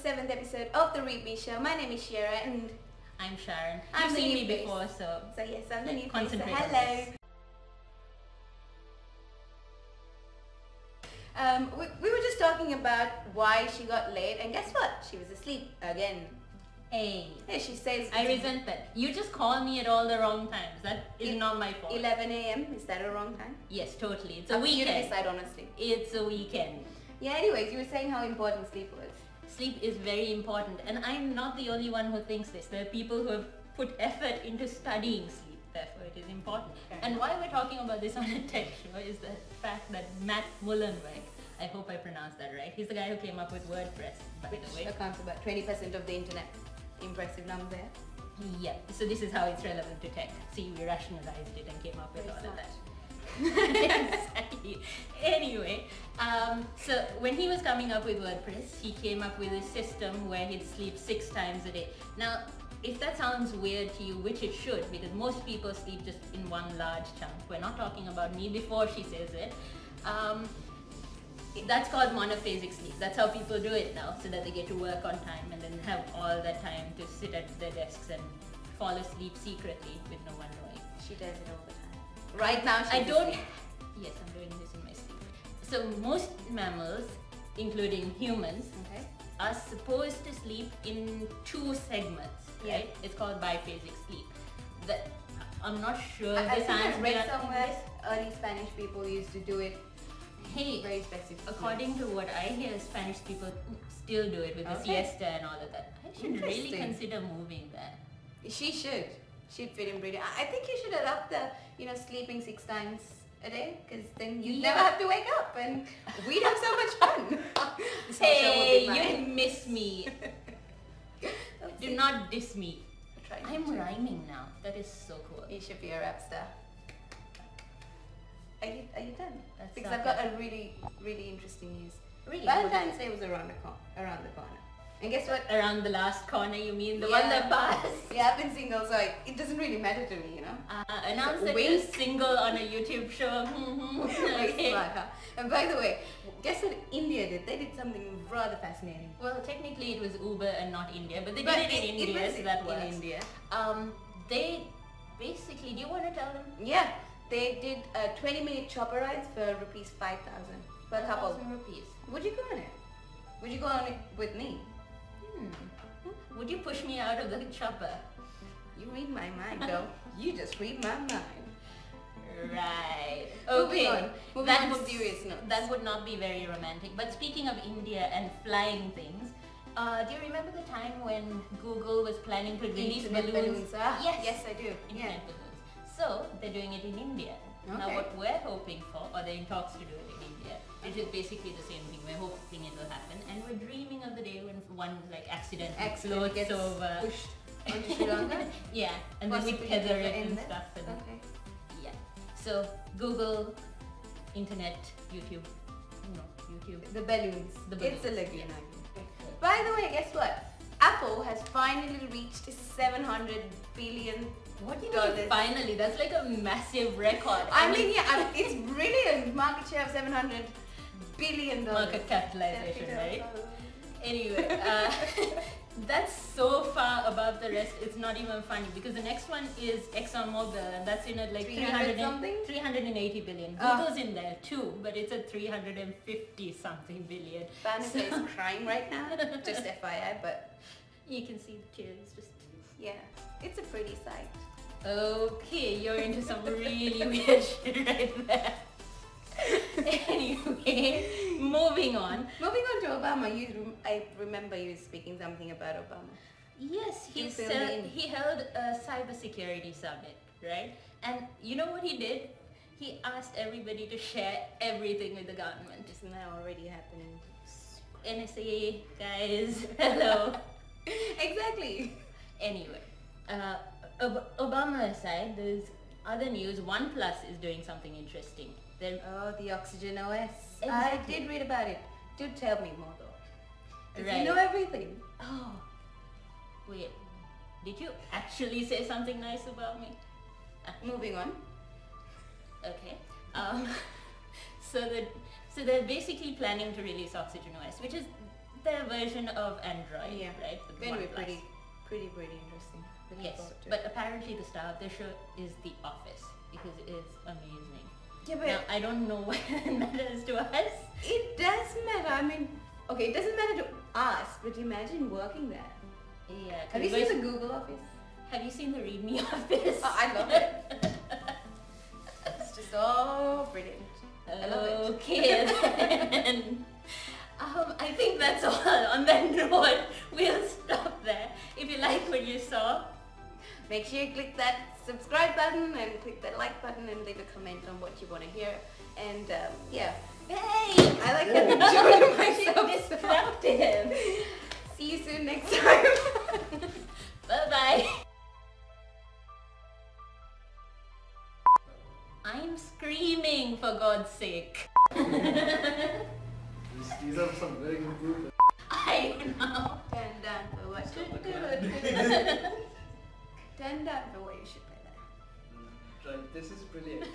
7th episode of the ReadMe show. My name is Shira and I'm Sharon. I'm You've the seen new me face. before, so yes, I'm the new face. So concentrate on hello. this. We were just talking about why she got late, and guess what? She was asleep again. Hey, She says I resent that. You just call me at all the wrong times. That is not my fault. 11 a.m. Is that a wrong time? Yes, totally. It's a Up to you to weekend. decide, honestly. It's a weekend. Yeah. Anyways, you were saying how important sleep was. Sleep is very important, and I'm not the only one who thinks this. There are people who have put effort into studying sleep, therefore it is important. Okay. And why we're talking about this on a tech show is the fact that Matt Mullenweg, I hope I pronounced that right, he's the guy who came up with WordPress, by the way. Which accounts for about 20% of the internet. Impressive number there. Yeah, so this is how it's relevant to tech. See, we rationalized it and came up with all of that. Exactly. Anyway, so when he was coming up with WordPress, he came up with a system where he'd sleep 6 times a day. Now, if that sounds weird to you, which it should, because most people sleep just in one large chunk. We're not talking about me before she says it. That's called monophasic sleep. That's how people do it now, so that they get to work on time and then have all that time to sit at their desks and fall asleep secretly with no one knowing. She does it all the time. Right now, I don't. Yes, I'm doing this in my sleep. So most mammals, including humans, are supposed to sleep in 2 segments, right? It's called biphasic sleep. I'm not sure I this think I answers read somewhere early Spanish people used to do it. Hey, very specific. according to what I hear, Spanish people still do it with the siesta and all of that. I should really consider moving there. She should. She'd fit in pretty. I think you should adopt the, sleeping 6 times a day, because then you never have to wake up and we'd have so much fun. Hey, you miss me. Do not diss me. I'm rhyming now. That is so cool. You should be a rap star. Are you done? That's because I've got a really interesting news. Really? Valentine's Day was around the corner. And guess what? Around the last corner, you mean the one that passed? Yeah, I've been single, so it doesn't really matter to me, Announce that you're single on a YouTube show. Okay. Smart, huh? And by the way, guess what India did? They did something rather fascinating. Well, technically it was Uber and not India, but they did it in India, so that works. In India. They basically, do you want to tell them? Yeah, they did 20-minute chopper rides for rupees 5,000 per couple. 5,000 rupees. Would you go on it? Would you go on it with me? Would you push me out of the chopper? You read my mind, girl. You just read my mind. Right. Okay. Moving on to serious notes. That would not be very romantic. But speaking of India and flying things, do you remember the time when Google was planning to release balloons? Yes, I do. Internet balloons. So they're doing it in India. Okay. Now what we're hoping for, or they're in talks to do it in India, it is basically the same thing. We're hoping it will happen, and we're dreaming of the day when one accident gets over, pushed onto Sri Lanka. Yeah, and then we tether it and stuff. And yeah. So Google, internet, YouTube. The balloons. The balloons. It's a lagoon. By the way, guess what? Apple has finally reached 700 billion. What do you mean finally? That's like a massive record. I mean, it's brilliant. Market share of $700 billion. Market capitalization, right? Anyway, that's so far above the rest, it's not even funny, because the next one is ExxonMobil, and that's in at like 380 billion. Google's in there too, but it's at 350 something billion. Bannister is crying right now, just FYI, but you can see the tears. Just it's a pretty sight. Okay, you're into some really weird shit right there. Anyway, moving on. Moving on to Obama, I remember you speaking something about Obama. Yes, he held a cybersecurity summit, right? And you know what he did? He asked everybody to share everything with the government. Isn't that already happening? NSA guys, hello. Exactly. Anyway, Obama aside, there's other news. OnePlus is doing something interesting. The Oxygen OS. Exactly. I did read about it. Do tell me more though. Right. You know everything. Oh, wait. Did you actually say something nice about me? Moving on. Okay. So they're basically planning to release Oxygen OS, which is their version of Android, Yeah. right? With Going to be OnePlus. pretty interesting. Looking Yes, forward to but it. apparently the star of the show is The Office because it's amazing. Yeah, but Now I don't know what it matters to us. it does matter. I mean, okay, it doesn't matter to us, but imagine working there. Yeah. Have you seen the Google Office? Have you seen the ReadMe Office? Oh, I love it. It's just so brilliant. I love it. Okay then. I think that's all. On that note, we'll stop there. If you like what you saw, make sure you click that subscribe button and click that like button and leave a comment on what you want to hear. And yeah. hey! I like having joy myself. Disruptive. See you soon next time. Bye-bye. I'm screaming, for God's sake. These are some very good group. I know. Turn down for what turn down for what you should play there. Right, this is brilliant.